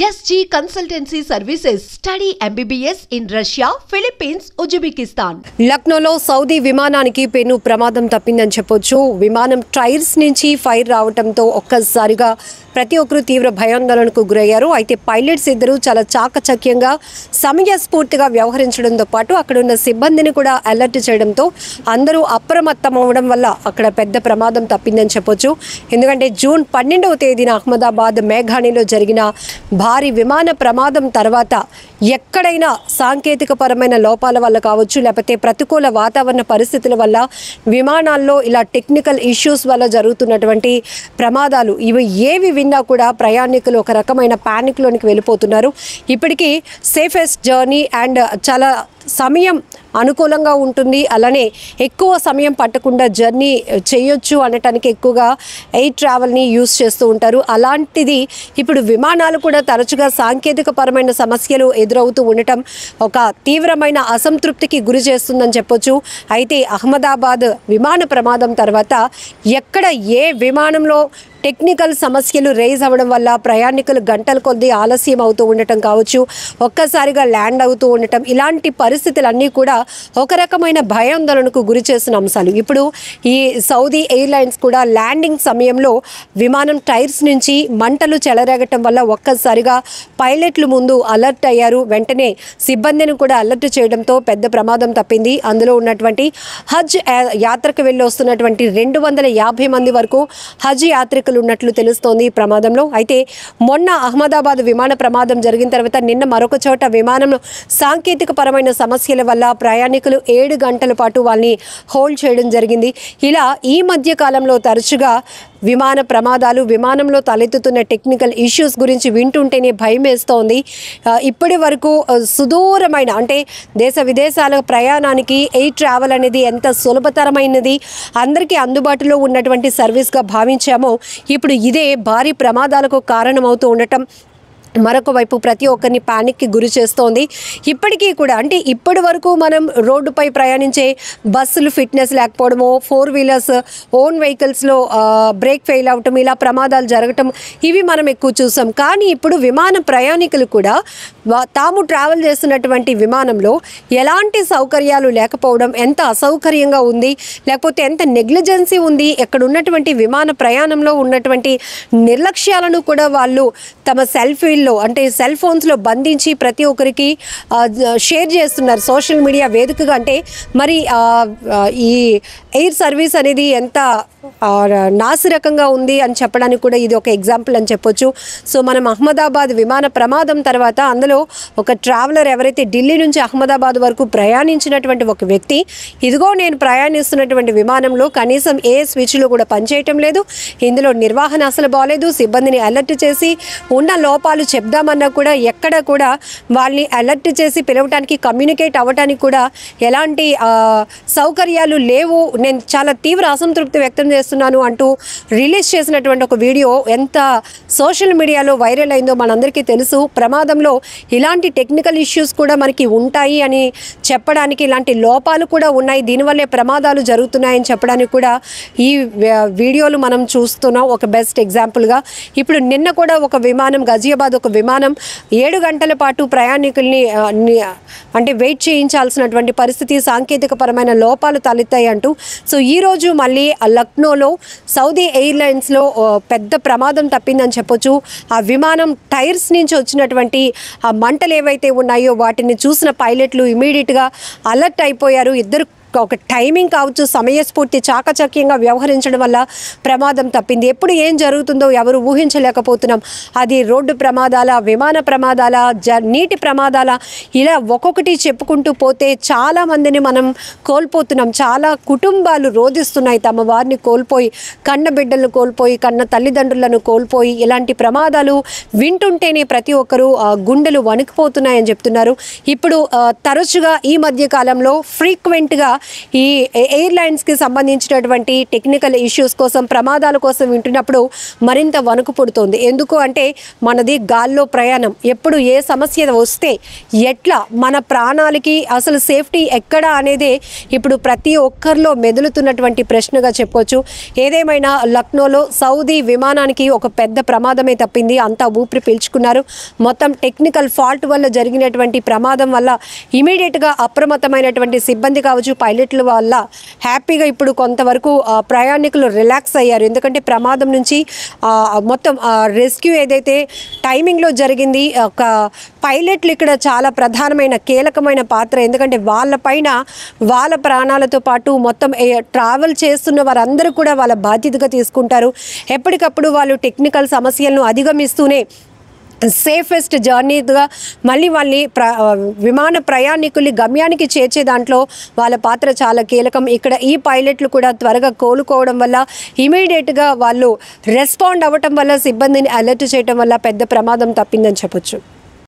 SG Consultancy Services. Study MBBS in Russia, Philippines, Uzbekistan. లక్నోలో Saudi విమానానికి పెను ప్రమాదం తప్పిందని చెప్పొచ్చు. విమానం టైర్స్ నుంచి ఫైర్ రావడంతో ఒక్కసారిగా ప్రతి ఒక్కరు తీవ్ర భయాందోళనకు గురయ్యారు. అయితే పైలట్స్ ఇద్దరు చాలా చాకచక్యంగా సమయస్ఫూర్తిగా వ్యవహరించడంతో పాటు అక్కడ ఉన్న సిబ్బందిని కూడా అలర్ట్ చేయడంతో అందరూ అప్రమత్తం అవ్వడం వల్ల అక్కడ పెద్ద ప్రమాదం తప్పిందని చెప్పొచ్చు. ఎందుకంటే జూన్ 12వ తేదీన అహ్మదాబాద్ మేఘాణిలో జరిగిన భారీ విమాన ప్రమాదం తర్వాత ఎక్కడైనా సాంకేతిక పరమైన లోపాల వల్ల కావచ్చు, లేకపోతే ప్రతికూల వాతావరణ పరిస్థితుల వల్ల విమానాల్లో ఇలా టెక్నికల్ ఇష్యూస్ వల్ల జరుగుతున్నటువంటి ప్రమాదాలు ఇవి ఏవి విన్నా కూడా ప్రయాణికులు ఒక రకమైన ప్యానిక్లోనికి వెళ్ళిపోతున్నారు. ఇప్పటికీ సేఫెస్ట్ జర్నీ అండ్ చాలా సమయం అనుకూలంగా ఉంటుంది, అలానే ఎక్కువ సమయం పట్టకుండా జర్నీ చేయొచ్చు అనటానికి ఎక్కువగా ఎయిర్ ట్రావెల్ని యూస్ చేస్తూ ఉంటారు. అలాంటిది ఇప్పుడు విమానాలు కూడా తరచుగా సాంకేతిక పరమైన సమస్యలు ఎదురవుతూ ఉండటం ఒక తీవ్రమైన అసంతృప్తికి గురి చేస్తుందని చెప్పొచ్చు. అయితే అహ్మదాబాద్ విమాన ప్రమాదం తర్వాత ఎక్కడ ఏ విమానంలో టెక్నికల్ సమస్యలు రేజ్ అవ్వడం వల్ల ప్రయాణికులు గంటల కొద్దీ ఆలస్యం అవుతూ ఉండటం కావచ్చు, ఒక్కసారిగా ల్యాండ్ అవుతూ ఉండటం, ఇలాంటి పరిస్థితులన్నీ కూడా ఒక రకమైన భయాందోళనకు గురి చేసిన అంశాలు. ఇప్పుడు ఈ సౌదీ ఎయిర్లైన్స్ కూడా ల్యాండింగ్ సమయంలో విమానం టైర్స్ నుంచి మంటలు చెలరేగటం వల్ల ఒక్కసారిగా పైలట్లు ముందు అలర్ట్ అయ్యారు. వెంటనే సిబ్బందిని కూడా అలర్ట్ చేయడంతో పెద్ద ప్రమాదం తప్పింది. అందులో ఉన్నటువంటి హజ్ యాత్రకు వెళ్ళి వస్తున్నటువంటి 250 మంది వరకు హజ్ యాత్రికులు ఉన్నట్లు తెలుస్తోంది ఈ ప్రమాదంలో. అయితే మొన్న అహ్మదాబాద్ విమాన ప్రమాదం జరిగిన తర్వాత నిన్న మరొక చోట విమానంలో సాంకేతిక పరమైన సమస్యల వల్ల ప్రయాణికులు 7 గంటల పాటు వాళ్ళని హోల్డ్ చేయడం జరిగింది. ఇలా ఈ మధ్య కాలంలో తరచుగా విమాన ప్రమాదాలు, విమానంలో తలెత్తుతున్న టెక్నికల్ ఇష్యూస్ గురించి వింటుంటేనే భయం వేస్తోంది. ఇప్పటి వరకు సుదూరమైన అంటే దేశ విదేశాల ప్రయాణానికి ఎయిర్ ట్రావెల్ అనేది ఎంత సులభతరమైనది, అందరికీ అందుబాటులో ఉన్నటువంటి సర్వీస్గా భావించామో ఇప్పుడు ఇదే భారీ ప్రమాదాలకు కారణమవుతూ ఉండటం మరొక వైపు ప్రతి ఒక్కరిని ప్యానిక్కి గురి చేస్తోంది. ఇప్పటికీ కూడా అంటే ఇప్పటి వరకు మనం రోడ్డుపై ప్రయాణించే బస్సులు ఫిట్నెస్ లేకపోవడము, 4 వీలర్స్ ఓన్ వెహికల్స్లో బ్రేక్ ఫెయిల్ అవటం, ఇలా ప్రమాదాలు జరగటం ఇవి మనం ఎక్కువ చూసాం. కానీ ఇప్పుడు విమాన ప్రయాణికులు కూడా తాము ట్రావెల్ చేస్తున్నటువంటి విమానంలో ఎలాంటి సౌకర్యాలు లేకపోవడం, ఎంత అసౌకర్యంగా ఉంది, లేకపోతే ఎంత నెగ్లిజెన్సీ ఉంది, ఎక్కడ ఉన్నటువంటి విమాన ప్రయాణంలో ఉన్నటువంటి నిర్లక్ష్యాలను కూడా వాళ్ళు తమ సెల్ఫీల్లో అంటే సెల్ ఫోన్స్లో బంధించి ప్రతి ఒక్కరికి షేర్ చేస్తున్నారు సోషల్ మీడియా వేదికగా. అంటే మరి ఈ ఎయిర్ సర్వీస్ అనేది ఎంత నాసిరకంగా ఉంది అని చెప్పడానికి కూడా ఇది ఒక ఎగ్జాంపుల్ అని చెప్పొచ్చు. సో మనం అహ్మదాబాద్ విమాన ప్రమాదం తర్వాత అందులో ఒక ట్రావెలర్ ఎవరైతే ఢిల్లీ నుంచి అహ్మదాబాద్ వరకు ప్రయాణించినటువంటి ఒక వ్యక్తి, ఇదిగో నేను ప్రయాణిస్తున్నటువంటి విమానంలో కనీసం ఏ స్విచ్లు కూడా పనిచేయటం లేదు, ఇందులో నిర్వహణ అసలు బాగలేదు, సిబ్బందిని అలర్ట్ చేసి ఉన్న లోపాలు చెప్దామన్నా కూడా ఎక్కడ కూడా వాళ్ళని అలర్ట్ చేసి పిలవటానికి, కమ్యూనికేట్ అవ్వటానికి కూడా ఎలాంటి సౌకర్యాలు లేవు, నేను చాలా తీవ్ర అసంతృప్తి వ్యక్తం చేస్తున్నాను అంటూ రిలీజ్ చేసినటువంటి ఒక వీడియో ఎంత సోషల్ మీడియాలో వైరల్ అయిందో మనందరికీ తెలుసు. ప్రమాదంలో ఇలాంటి టెక్నికల్ ఇష్యూస్ కూడా మనకి ఉంటాయి అని చెప్పడానికి, ఇలాంటి లోపాలు కూడా ఉన్నాయి, దీనివల్లే ప్రమాదాలు జరుగుతున్నాయని చెప్పడానికి కూడా ఈ వీడియోలు మనం చూస్తున్నాం ఒక బెస్ట్ ఎగ్జాంపుల్గా. ఇప్పుడు నిన్న కూడా ఒక విమానం గజియాబాద్ ఒక విమానం 7 గంటల పాటు ప్రయాణికుల్ని అంటే వెయిట్ చేయించాల్సినటువంటి పరిస్థితి, సాంకేతిక పరమైన లోపాలు తలెత్తాయి అంటూ. సో ఈరోజు మళ్ళీ లక్నోలో సౌదీ ఎయిర్లైన్స్లో పెద్ద ప్రమాదం తప్పిందని చెప్పొచ్చు. ఆ విమానం టైర్స్ నుంచి వచ్చినటువంటి ఆ మంటలు ఏవైతే ఉన్నాయో వాటిని చూసిన పైలట్లు ఇమీడియట్గా అలర్ట్ అయిపోయారు. ఇద్దరు ఒక టైమింగ్ కావచ్చు, సమయస్ఫూర్తి చాకచక్యంగా వ్యవహరించడం వల్ల ప్రమాదం తప్పింది. ఎప్పుడు ఏం జరుగుతుందో ఎవరు ఊహించలేకపోతున్నాం. అది రోడ్డు ప్రమాదాల, విమాన ప్రమాదాల, నీటి ప్రమాదాల, ఇలా ఒక్కొక్కటి చెప్పుకుంటూ పోతే చాలామందిని మనం కోల్పోతున్నాం. చాలా కుటుంబాలు రోధిస్తున్నాయి తమ వారిని కోల్పోయి, కన్న బిడ్డలను కోల్పోయి, కన్న తల్లిదండ్రులను కోల్పోయి. ఇలాంటి ప్రమాదాలు వింటుంటేనే ప్రతి ఒక్కరూ గుండెలు వణికిపోతున్నాయని చెప్తున్నారు. ఇప్పుడు తరచుగా ఈ మధ్య కాలంలో ఫ్రీక్వెంట్గా ఈ ఎయిర్లైన్స్కి సంబంధించినటువంటి టెక్నికల్ ఇష్యూస్ కోసం, ప్రమాదాల కోసం వింటున్నప్పుడు మరింత వణుకు పుడుతోంది. ఎందుకు అంటే మనది గాల్లో ప్రయాణం. ఎప్పుడు ఏ సమస్య వస్తే ఎట్లా, మన ప్రాణాలకి అసలు సేఫ్టీ ఎక్కడ అనేదే ఇప్పుడు ప్రతి ఒక్కరిలో మెదులుతున్నటువంటి ప్రశ్నగా చెప్పొచ్చు. ఏదేమైనా లక్నోలో సౌదీ విమానానికి ఒక పెద్ద ప్రమాదమే తప్పింది. అంతా ఊపిరి పీల్చుకున్నారు. మొత్తం టెక్నికల్ ఫాల్ట్ వల్ల జరిగినటువంటి ప్రమాదం వల్ల ఇమీడియట్గా అప్రమత్తమైనటువంటి సిబ్బంది కావచ్చు, పైలట్ల వల్ల హ్యాపీగా ఇప్పుడు కొంతవరకు ప్రయాణికులు రిలాక్స్ అయ్యారు. ఎందుకంటే ప్రమాదం నుంచి మొత్తం రెస్క్యూ ఏదైతే టైమింగ్లో జరిగింది, ఒక పైలట్లు ఇక్కడ చాలా ప్రధానమైన కీలకమైన పాత్ర. ఎందుకంటే వాళ్ళపైన వాళ్ళ ప్రాణాలతో పాటు మొత్తం ట్రావెల్ చేస్తున్న వారందరూ కూడా వాళ్ళ బాధ్యతగా తీసుకుంటారు. ఎప్పటికప్పుడు వాళ్ళు టెక్నికల్ సమస్యలను అధిగమిస్తూనే సేఫెస్ట్ జర్నీగా మళ్ళీ విమాన ప్రయాణికుల్ని గమ్యానికి చేర్చే దాంట్లో వాళ్ళ పాత్ర చాలా కీలకం. ఇక్కడ ఈ పైలట్లు కూడా త్వరగా కోలుకోవడం వల్ల, ఇమీడియట్గా వాళ్ళు రెస్పాండ్ అవ్వటం వల్ల, సిబ్బందిని అలర్ట్ చేయడం వల్ల పెద్ద ప్రమాదం తప్పిందని చెప్పొచ్చు.